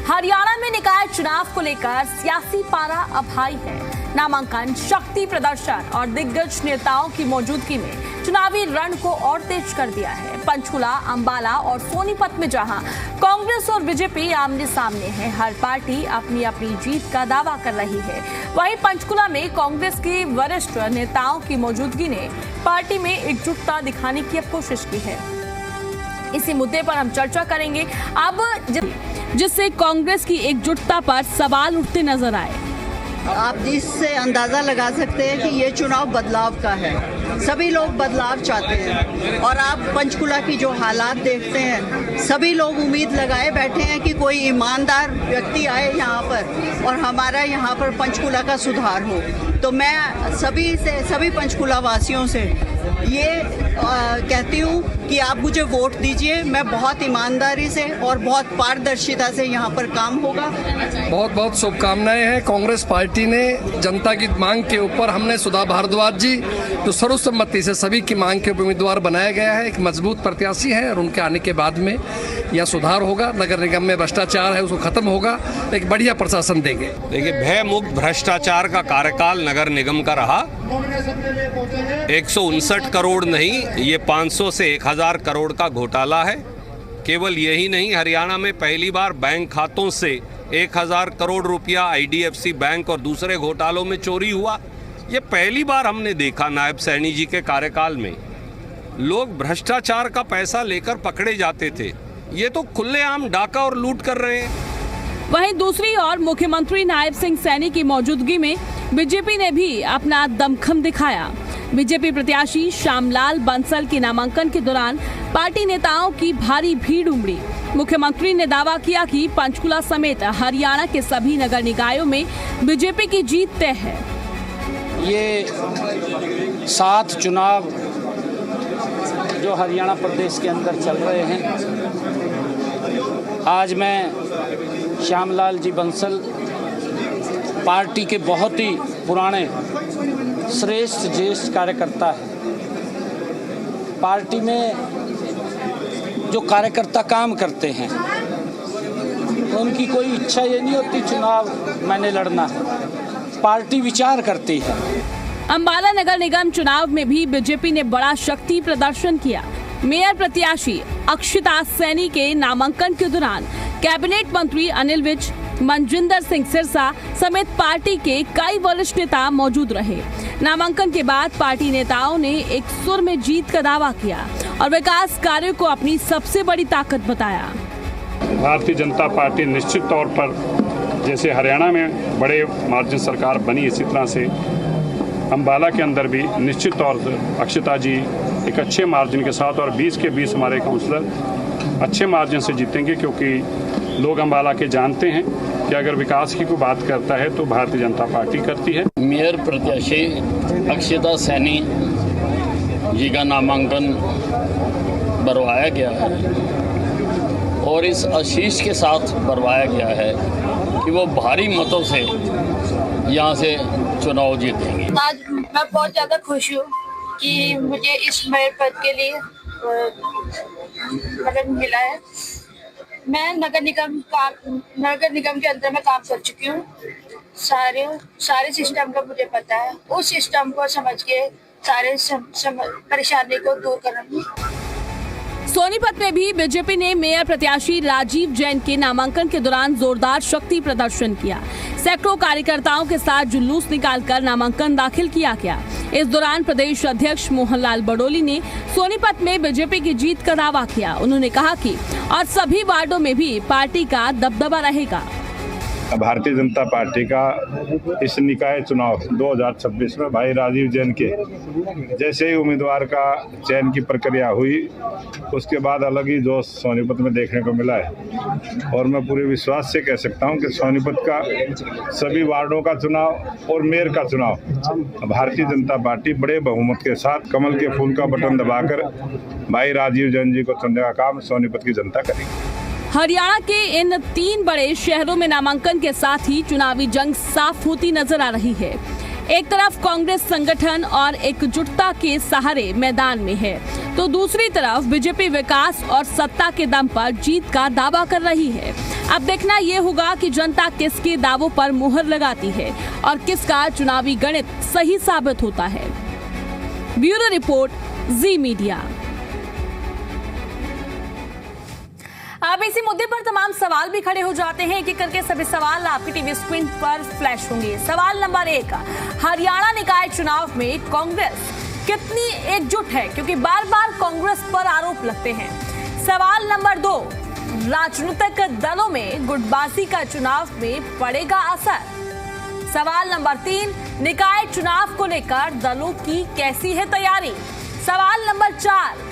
हरियाणा में निकाय चुनाव को लेकर सियासी पारा अब हाई है। नामांकन, शक्ति प्रदर्शन और दिग्गज नेताओं की मौजूदगी में चुनावी रण को और तेज कर दिया है। पंचकुला, अंबाला और सोनीपत में जहां कांग्रेस और बीजेपी आमने सामने है, हर पार्टी अपनी अपनी जीत का दावा कर रही है। वहीं पंचकुला में कांग्रेस के वरिष्ठ नेताओं की मौजूदगी ने पार्टी में एकजुटता दिखाने की अब कोशिश की है। इसी मुद्दे पर हम चर्चा करेंगे अब, जिससे कांग्रेस की एकजुटता पर सवाल उठते नजर आए। आप इससे अंदाज़ा लगा सकते हैं कि ये चुनाव बदलाव का है। सभी लोग बदलाव चाहते हैं और आप पंचकुला की जो हालात देखते हैं, सभी लोग उम्मीद लगाए बैठे हैं कि कोई ईमानदार व्यक्ति आए यहाँ पर और हमारा यहाँ पर पंचकुला का सुधार हो। तो मैं सभी पंचकुला वासियों से ये कहती हूँ कि आप मुझे वोट दीजिए। मैं बहुत ईमानदारी से और बहुत पारदर्शिता से यहाँ पर काम होगा। बहुत बहुत शुभकामनाएं हैं। कांग्रेस पार्टी ने जनता की मांग के ऊपर, हमने सुधा भारद्वाज जी जो सर्वसम्मति से सभी की मांग के उम्मीदवार बनाया गया है, एक मजबूत प्रत्याशी है और उनके आने के बाद में यह सुधार होगा। नगर निगम में भ्रष्टाचार है, उसको खत्म होगा, एक बढ़िया प्रशासन देंगे। देखिए, भय मुक्त भ्रष्टाचार का कार्यकाल नगर निगम का रहा। 159 करोड़ नहीं, ये 500 से 1000 करोड़ का घोटाला है। केवल यही नहीं, हरियाणा में पहली बार बैंक खातों से 1000 करोड़ रुपया IDFC बैंक और दूसरे घोटालों में चोरी हुआ। ये पहली बार हमने देखा नायब सैनी जी के कार्यकाल में। लोग भ्रष्टाचार का पैसा लेकर पकड़े जाते थे, ये तो खुलेआम डाका और लूट कर रहे हैं। वहीं दूसरी ओर मुख्यमंत्री नायब सिंह सैनी की मौजूदगी में बीजेपी ने भी अपना दमखम दिखाया। बीजेपी प्रत्याशी श्यामलाल बंसल के नामांकन के दौरान पार्टी नेताओं की भारी भीड़ उमड़ी। मुख्यमंत्री ने दावा किया कि पंचकुला समेत हरियाणा के सभी नगर निकायों में बीजेपी की जीत तय है। ये 7 चुनाव जो हरियाणा प्रदेश के अंदर चल रहे हैं, आज मैं श्यामलाल जी बंसल, पार्टी के बहुत ही पुराने श्रेष्ठ ज्येष्ठ कार्यकर्ता है। पार्टी में जो कार्यकर्ता काम करते हैं, उनकी कोई इच्छा ये नहीं होती चुनाव मैंने लड़ना है, पार्टी विचार करती है। अंबाला नगर निगम चुनाव में भी बीजेपी ने बड़ा शक्ति प्रदर्शन किया। मेयर प्रत्याशी अक्षिता सैनी के नामांकन के दौरान कैबिनेट मंत्री अनिल विज, मनजिंदर सिंह सिरसा समेत पार्टी के कई वरिष्ठ नेता मौजूद रहे। नामांकन के बाद पार्टी नेताओं ने एक सुर में जीत का दावा किया और विकास कार्यों को अपनी सबसे बड़ी ताकत बताया। भारतीय जनता पार्टी निश्चित तौर पर, जैसे हरियाणा में बड़े मार्जिन सरकार बनी, इसी तरह से अंबाला के अंदर भी निश्चित तौर से अक्षिता जी एक अच्छे मार्जिन के साथ और 20 के 20 हमारे काउंसलर अच्छे मार्जिन से जीतेंगे, क्योंकि लोग अंबाला के जानते हैं कि अगर विकास की कोई बात करता है तो भारतीय जनता पार्टी करती है। मेयर प्रत्याशी अक्षिता सैनी जी का नामांकन भरवाया गया है और इस आशीष के साथ भरवाया गया है कि वो भारी मतों से यहाँ से चुनाव जीतेंगे। आज मैं बहुत ज़्यादा खुश हूँ कि मुझे इस मेयर पद के लिए मदद मिला है। मैं नगर निगम के अंदर में काम कर चुकी हूँ। सारे सिस्टम का मुझे पता है। उस सिस्टम को समझ के सारे परेशानी को दूर करूँगी। सोनीपत में भी बीजेपी ने मेयर प्रत्याशी राजीव जैन के नामांकन के दौरान जोरदार शक्ति प्रदर्शन किया। सैकड़ों कार्यकर्ताओं के साथ जुलूस निकालकर नामांकन दाखिल किया गया। इस दौरान प्रदेश अध्यक्ष मोहनलाल बडोली ने सोनीपत में बीजेपी की जीत का दावा किया। उन्होंने कहा कि और सभी वार्डों में भी पार्टी का दबदबा रहेगा। भारतीय जनता पार्टी का इस निकाय चुनाव 2026 में भाई राजीव जैन के जैसे ही उम्मीदवार का चयन की प्रक्रिया हुई, उसके बाद अलग ही जोश सोनीपत में देखने को मिला है। और मैं पूरे विश्वास से कह सकता हूं कि सोनीपत का सभी वार्डों का चुनाव और मेयर का चुनाव भारतीय जनता पार्टी बड़े बहुमत के साथ कमल के फूल का बटन दबाकर भाई राजीव जैन जी को चुनने का काम सोनीपत की जनता करेगी। हरियाणा के इन 3 बड़े शहरों में नामांकन के साथ ही चुनावी जंग साफ होती नजर आ रही है। एक तरफ कांग्रेस संगठन और एकजुटता के सहारे मैदान में है, तो दूसरी तरफ बीजेपी विकास और सत्ता के दम पर जीत का दावा कर रही है। अब देखना यह होगा कि जनता किसके दावों पर मुहर लगाती है और किसका चुनावी गणित सही साबित होता है। ब्यूरो रिपोर्ट, जी मीडिया। अब इसी मुद्दे पर तमाम सवाल भी खड़े हो जाते हैं। एक एक करके सभी सवाल आपकी टीवी स्क्रीन पर फ्लैश होंगे। सवाल नंबर 1, हरियाणा निकाय चुनाव में कांग्रेस कितनी एकजुट है, क्योंकि बार बार कांग्रेस पर आरोप लगते हैं। सवाल नंबर 2, राजनीतिक दलों में गुटबाजी का चुनाव में पड़ेगा असर। सवाल नंबर 3, निकाय चुनाव को लेकर दलों की कैसी है तैयारी। सवाल नंबर 4,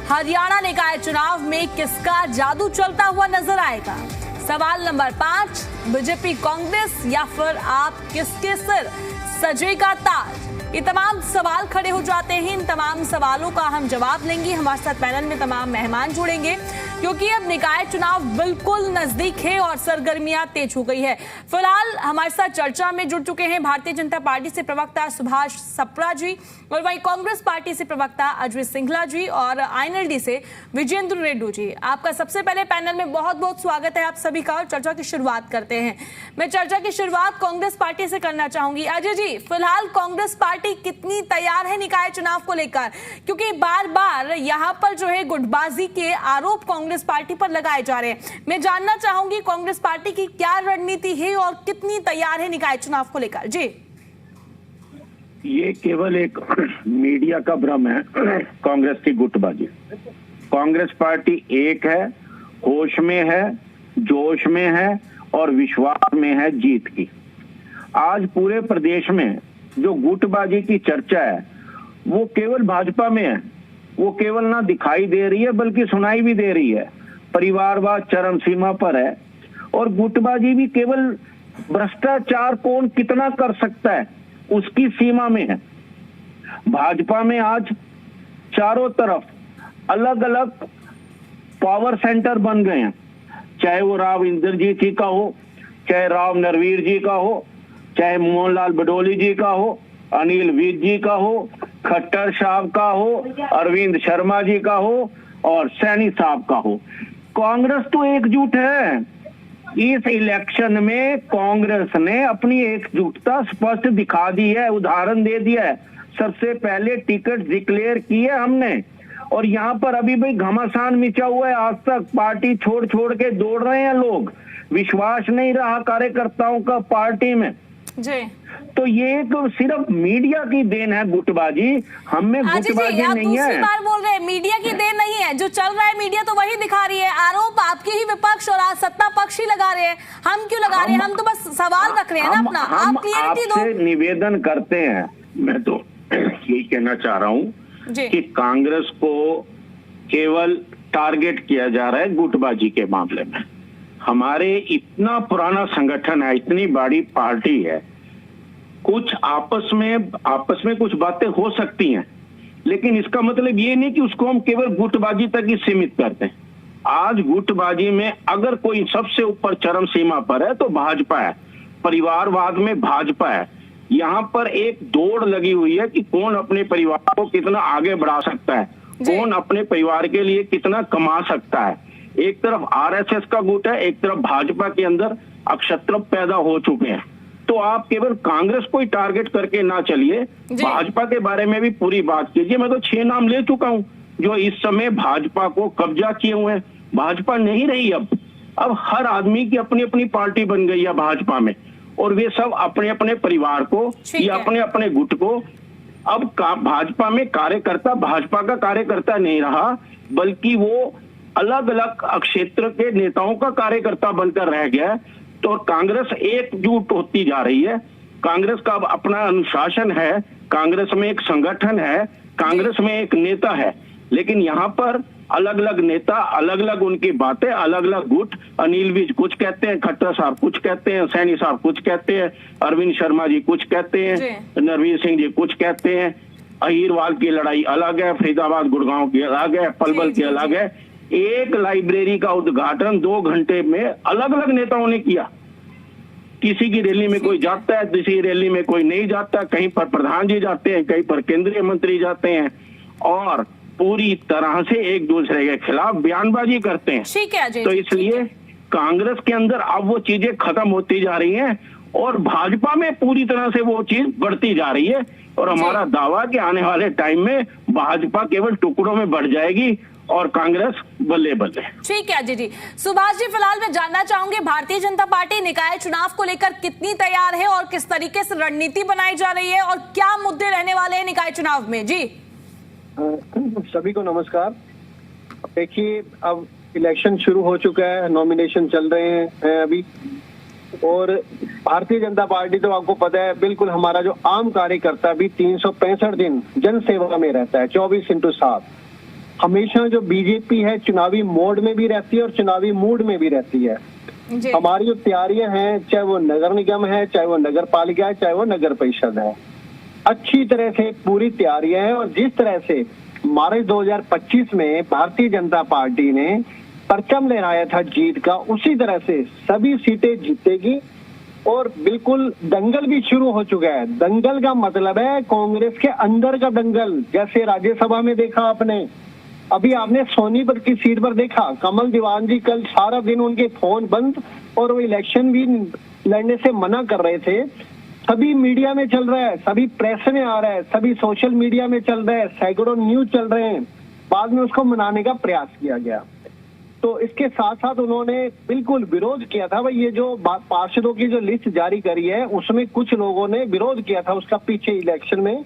हरियाणा निकाय चुनाव में किसका जादू चलता हुआ नजर आएगा। सवाल नंबर 5, बीजेपी कांग्रेस या फिर आप किसके सिर सजेगा ताज। ये तमाम सवाल खड़े हो जाते हैं। इन तमाम सवालों का हम जवाब लेंगे। हमारे साथ पैनल में तमाम मेहमान जुड़ेंगे, क्योंकि अब निकाय चुनाव बिल्कुल नजदीक है और सरगर्मियां तेज हो गई है। फिलहाल हमारे साथ चर्चा में जुड़ चुके हैं भारतीय जनता पार्टी से प्रवक्ता सुभाष सप्रा जी, और वहीं कांग्रेस पार्टी से प्रवक्ता अजय सिंघला जी और आईएनएलडी से विजेंद्र रेड्डी जी। आपका सबसे पहले पैनल में बहुत बहुत स्वागत है आप सभी का, और चर्चा की शुरुआत करते हैं। मैं चर्चा की शुरुआत कांग्रेस पार्टी से करना चाहूंगी। अजय जी, फिलहाल कांग्रेस पार्टी कितनी तैयार है निकाय चुनाव को लेकर, क्योंकि बार बार यहाँ पर जो है गुटबाजी के आरोप कांग्रेस पार्टी पर लगाए जा रहे हैं। मैं जानना चाहूंगी कांग्रेस पार्टी की क्या रणनीति है और कितनी तैयार है निकाय चुनाव को लेकर। जी, ये केवल एक मीडिया का भ्रम है। कांग्रेस की गुटबाजी, कांग्रेस पार्टी एक है, होश में है, जोश में है और विश्वास में है जीत की। आज पूरे प्रदेश में जो गुटबाजी की चर्चा है वो केवल भाजपा में है। वो केवल ना दिखाई दे रही है बल्कि सुनाई भी दे रही है। परिवारवाद चरम सीमा पर है और गुटबाजी भी केवल भ्रष्टाचार कौन कितना कर सकता है उसकी सीमा में है। भाजपा में आज चारों तरफ अलग अलग पावर सेंटर बन गए हैं, चाहे वो राव इंद्रजीत जी का हो, चाहे राव नरवीर जी का हो, चाहे मोहनलाल बडोली जी का हो, अनिल विज जी का हो, खट्टर साहब का हो, अरविंद शर्मा जी का हो और सैनी साहब का हो। कांग्रेस तो एकजुट है। इस इलेक्शन में कांग्रेस ने अपनी एकजुटता स्पष्ट दिखा दी है, उदाहरण दे दिया है। सबसे पहले टिकट डिक्लेयर की है हमने, और यहाँ पर अभी भी घमासान मिचा हुआ है। आज तक पार्टी छोड़ छोड़ के दौड़ रहे हैं लोग, विश्वास नहीं रहा कार्यकर्ताओं का पार्टी में जी। तो ये तो सिर्फ मीडिया की देन है गुटबाजी, हमें गुटबाजी नहीं है। दूसरी बार बोल रहे हैं मीडिया की देन नहीं है, जो चल रहा है मीडिया तो वही दिखा रही है। आरोप आपके ही विपक्ष और सत्ता पक्ष ही लगा रहे हैं, हम क्यों लगा रहे हैं? हम तो बस सवाल रख रहे हैं ना अपना, आप क्लियरिटी दो। निवेदन करते हैं, मैं तो यही कहना चाह रहा हूँ कि कांग्रेस को केवल टारगेट किया जा रहा है गुटबाजी के मामले में। हमारे इतना पुराना संगठन है, इतनी बड़ी पार्टी है, कुछ आपस में कुछ बातें हो सकती हैं, लेकिन इसका मतलब ये नहीं कि उसको हम केवल गुटबाजी तक ही सीमित करते हैं। आज गुटबाजी में अगर कोई सबसे ऊपर चरम सीमा पर है तो भाजपा है, परिवारवाद में भाजपा है। यहाँ पर एक दौड़ लगी हुई है कि कौन अपने परिवार को कितना आगे बढ़ा सकता है, कौन अपने परिवार के लिए कितना कमा सकता है। एक तरफ आरएसएस का गुट है, एक तरफ भाजपा के अंदर अक्षत्रप पैदा हो चुके हैं। तो आप केवल कांग्रेस को ही टारगेट करके ना चलिए, भाजपा के बारे में भी पूरी बात कीजिए। मैं तो 6 नाम ले चुका हूं जो इस समय भाजपा को कब्जा किए हुए हैं। भाजपा नहीं रही अब हर आदमी की अपनी अपनी पार्टी बन गई है भाजपा में, और वे सब अपने अपने परिवार को या अपने अपने गुट को, अब भाजपा में कार्यकर्ता भाजपा का कार्यकर्ता नहीं रहा, बल्कि वो अलग अलग क्षेत्र के नेताओं का कार्यकर्ता बनकर रह गया। तो कांग्रेस एकजुट होती जा रही है। कांग्रेस का अपना अनुशासन है, कांग्रेस में एक संगठन है, कांग्रेस में एक नेता है, लेकिन यहाँ पर अलग अलग नेता, अलग अलग उनकी बातें, अलग अलग गुट। अनिल विज कुछ कहते हैं, खट्टर साहब कुछ कहते हैं, सैनी साहब कुछ कहते हैं, अरविंद शर्मा जी कुछ कहते हैं, नरवीर सिंह जी कुछ कहते हैं। अहिरवाल की लड़ाई अलग है, फरीदाबाद गुड़गांव की अलग है, पलवल की अलग है। एक लाइब्रेरी का उद्घाटन 2 घंटे में अलग अलग नेताओं ने किया। किसी की रैली में कोई जाता है, किसी की रैली में कोई नहीं जाता, कहीं पर प्रधान जी जाते हैं, कहीं पर केंद्रीय मंत्री जाते हैं और पूरी तरह से एक दूसरे के खिलाफ बयानबाजी करते हैं। ठीक है अजय, तो इसलिए कांग्रेस के अंदर अब वो चीजें खत्म होती जा रही हैं और भाजपा में पूरी तरह से वो चीज बढ़ती जा रही है और हमारा दावा कि आने वाले टाइम में भाजपा केवल टुकड़ों में बढ़ जाएगी और कांग्रेस बल्ले बल्ले। ठीक है अजय जी। सुभाष जी, फिलहाल मैं जानना चाहूंगी भारतीय जनता पार्टी निकाय चुनाव को लेकर कितनी तैयार है और किस तरीके से रणनीति बनाई जा रही है और क्या मुद्दे रहने वाले हैं निकाय चुनाव में? जी सभी को नमस्कार। देखिए, अब इलेक्शन शुरू हो चुका है, नॉमिनेशन चल रहे हैं अभी, और भारतीय जनता पार्टी तो आपको पता है बिल्कुल हमारा जो आम कार्यकर्ता भी 365 दिन जन सेवा में रहता है 24/7। हमेशा जो बीजेपी है चुनावी मोड में भी रहती है और चुनावी मूड में भी रहती है। हमारी जो तैयारियां हैं, चाहे वो नगर निगम है, चाहे वो नगर पालिका है, चाहे वो नगर परिषद है, अच्छी तरह से पूरी तैयारियां हैं। और जिस तरह से मार्च 2025 में भारतीय जनता पार्टी ने परचम लहराया था जीत का, उसी तरह से सभी सीटें जीतेगी और बिल्कुल दंगल भी शुरू हो चुका है। दंगल का मतलब है कांग्रेस के अंदर का दंगल। जैसे राज्यसभा में देखा आपने, अभी आपने सोनीपत की सीट पर देखा, कमल दीवान जी कल सारा दिन उनके फोन बंद और वो इलेक्शन भी लड़ने से मना कर रहे थे। सभी मीडिया में चल रहा है, सभी प्रेस में आ रहा है, सभी सोशल मीडिया में चल रहा है, सैकड़ों न्यूज चल रहे हैं। बाद में उसको मनाने का प्रयास किया गया। तो इसके साथ साथ उन्होंने बिल्कुल विरोध किया था। भाई ये जो पार्षदों की जो लिस्ट जारी करी है उसमें कुछ लोगों ने विरोध किया था उसका पीछे इलेक्शन में,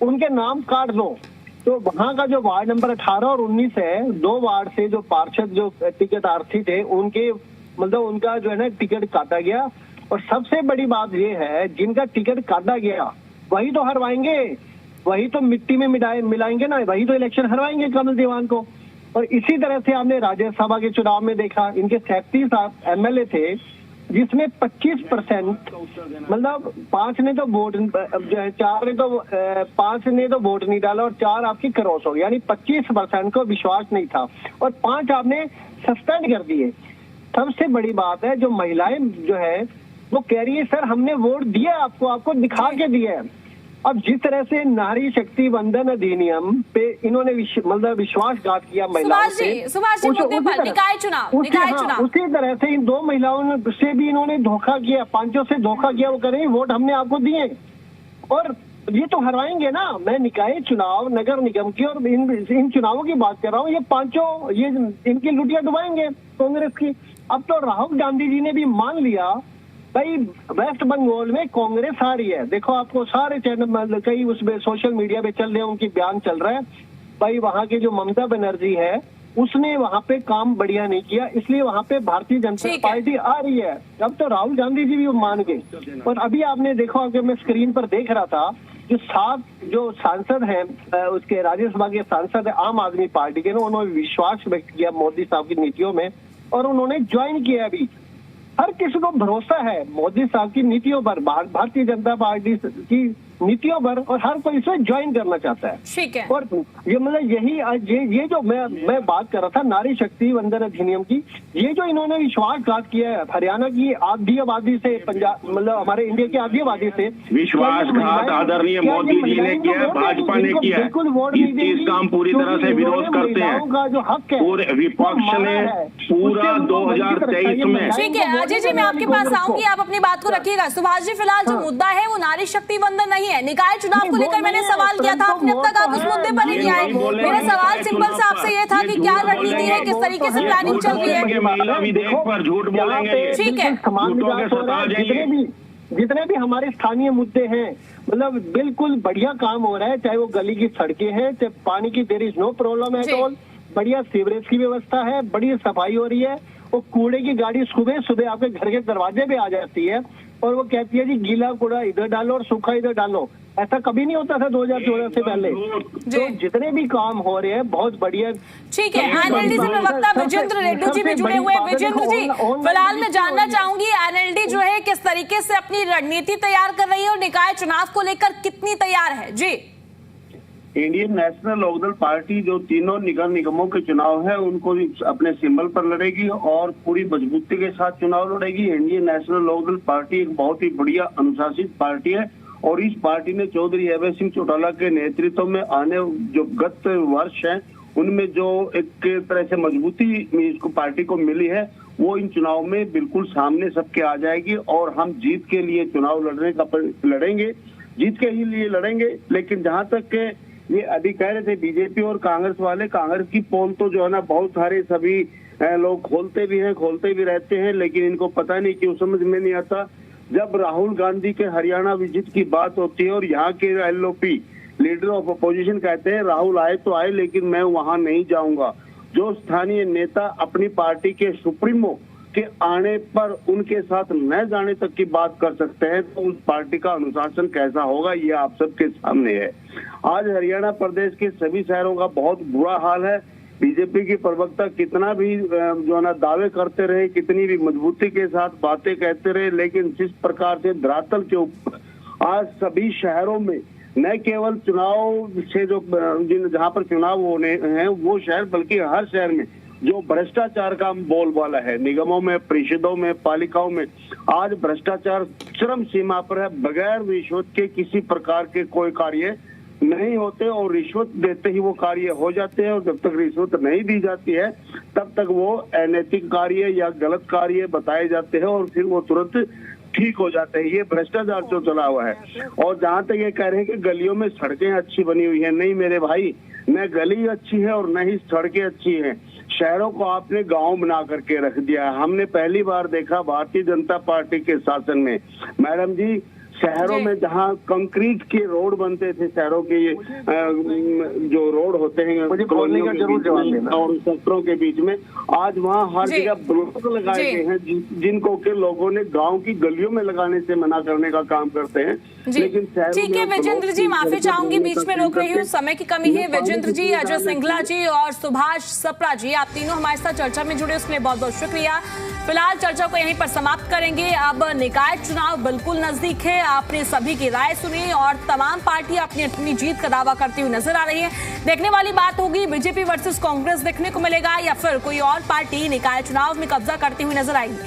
उनके नाम काट दो। तो वहां का जो वार्ड नंबर 18 और 19 है, 2 वार्ड से जो पार्षद जो टिकटार्थी थे उनके मतलब उनका जो है ना टिकट काटा गया। और सबसे बड़ी बात ये है, जिनका टिकट काटा गया वही तो हरवाएंगे, वही तो मिट्टी में मिलाएंगे ना, वही तो इलेक्शन हरवाएंगे कमल दीवान को। और इसी तरह से आपने राज्यसभा के चुनाव में देखा, इनके 37 MLA थे जिसमें 25% मतलब 5 ने तो वोट, 4 ने तो 5 ने तो वोट नहीं डाला और 4 आपकी क्रॉस हो गई, यानी 25% को विश्वास नहीं था और 5 आपने सस्पेंड कर दिए। सबसे बड़ी बात है, जो महिलाएं जो है वो कह रही है सर हमने वोट दिया आपको दिखा के दिया है। अब जिस तरह से नारी शक्ति वंदन अधिनियम पे इन्होंने मतलब विश्वासघात किया महिलाओं से, निकाय चुनाव उसी तरह से इन 2 महिलाओं से भी इन्होंने धोखा किया, 5 से धोखा किया। वो कह रहे हैं वोट हमने आपको दिए और ये तो हरवाएंगे ना। मैं निकाय चुनाव नगर निगम की और इन चुनावों की बात कर रहा हूँ। ये 5 ये इनकी लुटिया डुबाएंगे कांग्रेस की। अब तो राहुल गांधी जी ने भी मान लिया भाई वेस्ट बंगाल में कांग्रेस आ रही है। देखो आपको सारे चैनल कई उसमें सोशल मीडिया पे चल रहे हैं, उनकी बयान चल रहा है भाई वहां की जो ममता बनर्जी है उसने वहां पे काम बढ़िया नहीं किया, इसलिए वहां पे भारतीय जनता पार्टी आ रही है। अब तो राहुल गांधी जी भी मान गए। और अभी आपने देखा कि मैं स्क्रीन पर देख रहा था, जो 7 जो सांसद हैं उसके राज्यसभा के सांसद है आम आदमी पार्टी के, उन्होंने विश्वास व्यक्त किया मोदी साहब की नीतियों में और उन्होंने ज्वाइन किया। अभी हर किसी को भरोसा है मोदी साहब की नीतियों पर, भारतीय जनता पार्टी की नीतियों पर, और हर कोई इसमें ज्वाइन करना चाहता है। ठीक है। और ये मतलब यही ये जो मैं बात कर रहा था नारी शक्ति वंदन अधिनियम की, ये जो इन्होंने विश्वासघात किया है हरियाणा की आधी आबादी से, पंजाब मतलब हमारे इंडिया की आधी आबादी से विश्वासघात आदरणीय मोदी जी ने किया, भाजपा ने किया। बिल्कुल वोट इस चीज का हम पूरी तरह से विरोध करते हैं। का जो हक है पूरे विपक्ष ने पूरा 2023 में। ठीक है अजय जी, मैं आपके पास आऊंगी, आप अपनी बात को रखिएगा। सुभाष जी, फिलहाल जो मुद्दा है वो नारी शक्ति वंदन नहीं है। निकाय चुनाव को लेकर मैंने सवाल किया था, आपने अब तक आप उस मुद्दे पर ही नहीं आए। मेरा सवाल सिंपल से आपसे ये था कि क्या रणनीति है, किस तरीके से प्लानिंग चल रही है। महिला विधेयक पर झूठ बोलेंगे, ठीक है, जितने भी हमारे स्थानीय मुद्दे हैं मतलब बिल्कुल बढ़िया काम हो रहा है। चाहे वो गली की सड़कें हैं, चाहे पानी की there is no problem at all, बढ़िया सीवरेज की व्यवस्था है, बढ़िया सफाई हो रही है। वो कूड़े की गाड़ी सुबह सुबह आपके घर के दरवाजे पे आ जाती है और वो कहती है जी गीला कूड़ा इधर डालो और सूखा इधर डालो। ऐसा कभी नहीं होता था 2014 से पहले। तो जितने भी काम हो रहे हैं बहुत बढ़िया। ठीक है, एनएलडी से प्रवक्ता विजेंद्र रेड्डी जी भी जुड़े हुए हैं। विजेंद्र जी, फिलहाल मैं जानना चाहूंगी एनएलडी जो है किस तरीके से अपनी रणनीति तैयार कर रही है और निकाय चुनाव को लेकर कितनी तैयार है? जी इंडियन नेशनल लोकदल पार्टी जो तीनों निगम निगमों के चुनाव है उनको अपने सिंबल पर लड़ेगी और पूरी मजबूती के साथ चुनाव लड़ेगी। इंडियन नेशनल लोकदल पार्टी एक बहुत ही बढ़िया अनुशासित पार्टी है और इस पार्टी ने चौधरी अभय सिंह चौटाला के नेतृत्व में आने जो गत वर्ष है उनमें जो एक तरह से मजबूती इसको पार्टी को मिली है वो इन चुनाव में बिल्कुल सामने सबके आ जाएगी और हम जीत के लिए चुनाव लड़ेंगे, जीत के ही लिए लड़ेंगे। लेकिन जहां तक के ये अभी कह रहे थे बीजेपी और कांग्रेस वाले, कांग्रेस की पोल तो जो है ना बहुत सारे सभी लोग खोलते भी रहते हैं, लेकिन इनको पता नहीं क्यों समझ में नहीं आता। जब राहुल गांधी के हरियाणा विजिट की बात होती है और यहाँ के एलओपी लीडर ऑफ अपोजिशन कहते हैं राहुल आए तो आए लेकिन मैं वहां नहीं जाऊंगा। जो स्थानीय नेता अपनी पार्टी के सुप्रीमो के आने पर उनके साथ न जाने तक की बात कर सकते हैं तो उस पार्टी का अनुशासन कैसा होगा ये आप सबके सामने है। आज हरियाणा प्रदेश के सभी शहरों का बहुत बुरा हाल है। बीजेपी की प्रवक्ता कितना भी जो है ना दावे करते रहे, कितनी भी मजबूती के साथ बातें कहते रहे, लेकिन जिस प्रकार से धरातल के ऊपर आज सभी शहरों में न केवल चुनाव से जो जहां पर चुनाव होने हैं वो शहर बल्कि हर शहर में जो भ्रष्टाचार का बोलबाला है, निगमों में, परिषदों में, पालिकाओं में आज भ्रष्टाचार चरम सीमा पर है। बगैर रिश्वत के किसी प्रकार के कोई कार्य नहीं होते और रिश्वत देते ही वो कार्य हो जाते हैं और जब तक रिश्वत नहीं दी जाती है तब तक वो अनैतिक कार्य या गलत कार्य बताए जाते हैं और फिर वो तुरंत ठीक हो जाते हैं। ये भ्रष्टाचार जो चला हुआ है। और जहां तक ये कह रहे हैं कि गलियों में सड़कें अच्छी बनी हुई है, नहीं मेरे भाई, न गली अच्छी है और न ही सड़कें अच्छी हैं। शहरों को आपने गांव बना करके रख दिया है। हमने पहली बार देखा भारतीय जनता पार्टी के शासन में, मैडम जी, शहरों में जहां कंक्रीट के रोड बनते थे, शहरों के ये जो रोड होते हैं कॉलोनियों के बीच में और सेक्टरों के बीच में, आज वहां हर जगह ब्लॉक लगाए गए हैं जिनको के लोगों ने गांव की गलियों में लगाने से मना करने का काम करते हैं। लेकिन ठीक है विजेंद्र जी, माफी चाहूंगी बीच में रोक रही हूँ, समय की कमी है। विजेंद्र जी, अजय सिंघला जी और सुभाष सप्रा जी, आप तीनों हमारे साथ चर्चा में जुड़े उसके लिए बहुत बहुत शुक्रिया। फिलहाल चर्चा को यहीं पर समाप्त करेंगे। अब निकाय चुनाव बिल्कुल नजदीक है, आपने सभी की राय सुनी और तमाम पार्टियां अपनी अपनी जीत का दावा करती हुई नजर आ रही है। देखने वाली बात होगी बीजेपी वर्सेस कांग्रेस देखने को मिलेगा या फिर कोई और पार्टी निकाय चुनाव में कब्जा करती हुई नजर आएगी।